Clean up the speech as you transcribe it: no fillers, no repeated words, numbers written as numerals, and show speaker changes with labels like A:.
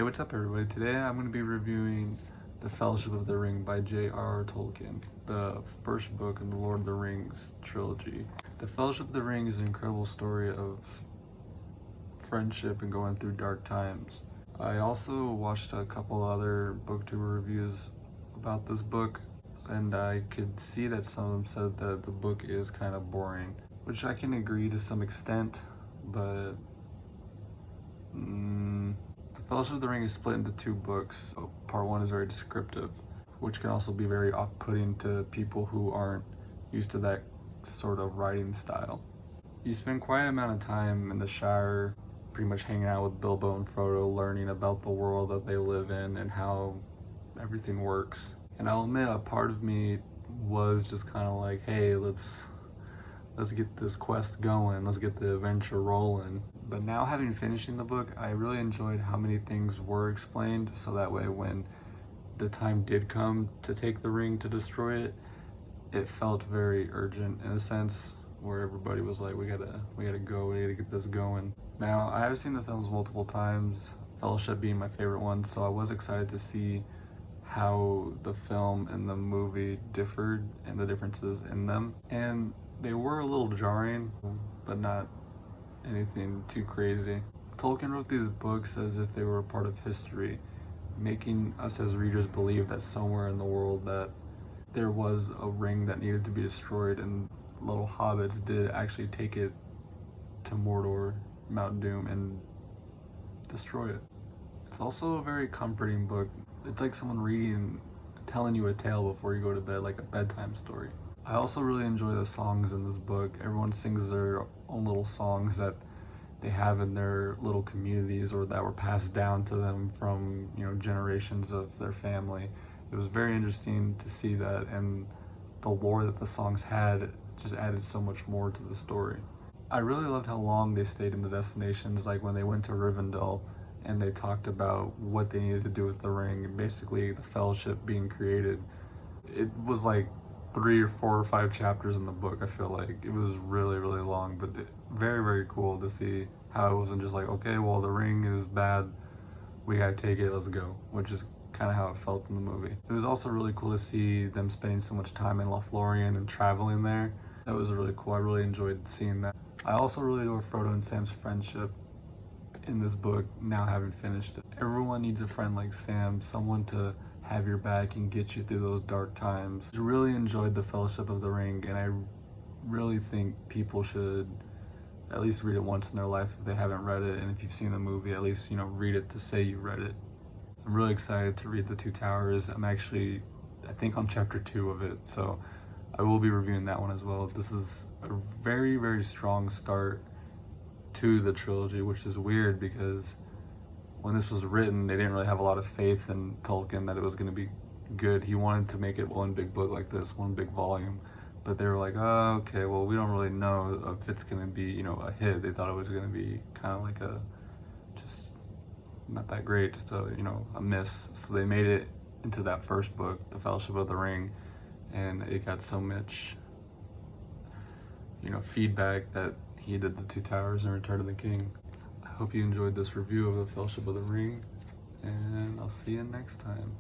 A: Hey, what's up everybody? Today I'm going to be reviewing The Fellowship of the Ring by J.R.R. Tolkien, the first book in the Lord of the Rings trilogy. The Fellowship of the Ring is an incredible story of friendship and going through dark times. I also watched a couple other booktuber reviews about this book, and I could see that some of them said that the book is kind of boring, which I can agree to some extent, but The Fellowship of the Ring is split into two books. So part one is very descriptive, which can also be very off-putting to people who aren't used to that sort of writing style. You spend quite an amount of time in the Shire, pretty much hanging out with Bilbo and Frodo, learning about the world that they live in and how everything works. And I'll admit, a part of me was just kind of like, hey, let's get this quest going, let's get the adventure rolling. But now, having finished the book, I really enjoyed how many things were explained, so that way when the time did come to take the ring to destroy it, it felt very urgent in a sense, where everybody was like, we gotta go, we gotta get this going. Now, I have seen the films multiple times, Fellowship being my favorite one, so I was excited to see how the film and the movie differed and the differences in them. And they were a little jarring, but not anything too crazy. Tolkien wrote these books as if they were a part of history, making us as readers believe that somewhere in the world that there was a ring that needed to be destroyed, and little hobbits did actually take it to Mordor, Mount Doom, and destroy it. It's also a very comforting book. It's like someone telling you a tale before you go to bed, like a bedtime story. I also really enjoy the songs in this book. Everyone sings their own little songs that they have in their little communities or that were passed down to them from, generations of their family. It was very interesting to see that, and the lore that the songs had just added so much more to the story. I really loved how long they stayed in the destinations, like when they went to Rivendell and they talked about what they needed to do with the ring and basically the fellowship being created. It was like 3 or 4 or 5 chapters in the book. I feel like it was really, really long, but very, very cool to see how it wasn't just like, okay, well, the ring is bad, we gotta take it, let's go, which is kind of how it felt in the movie. It was also really cool to see them spending so much time in Lothlorien and traveling there. That was really cool. I really enjoyed seeing that. I also really adore Frodo and Sam's friendship in this book, now having finished it. Everyone needs a friend like Sam, someone to have your back and get you through those dark times. I really enjoyed The Fellowship of the Ring, and I really think people should at least read it once in their life if they haven't read it, and if you've seen the movie, at least, read it to say you read it. I'm really excited to read The Two Towers. I'm actually, I think, on chapter 2 of it, so I will be reviewing that one as well. This is a very, very strong start to the trilogy, which is weird because when this was written, they didn't really have a lot of faith in Tolkien that it was going to be good. He wanted to make it one big book like this, one big volume, but they were like, oh, okay, well, we don't really know if it's going to be, a hit. They thought it was going to be kind of like just not that great, so, a miss. So they made it into that first book, The Fellowship of the Ring, and it got so much, feedback that he did The Two Towers and Return of the King. I hope you enjoyed this review of The Fellowship of the Ring, and I'll see you next time.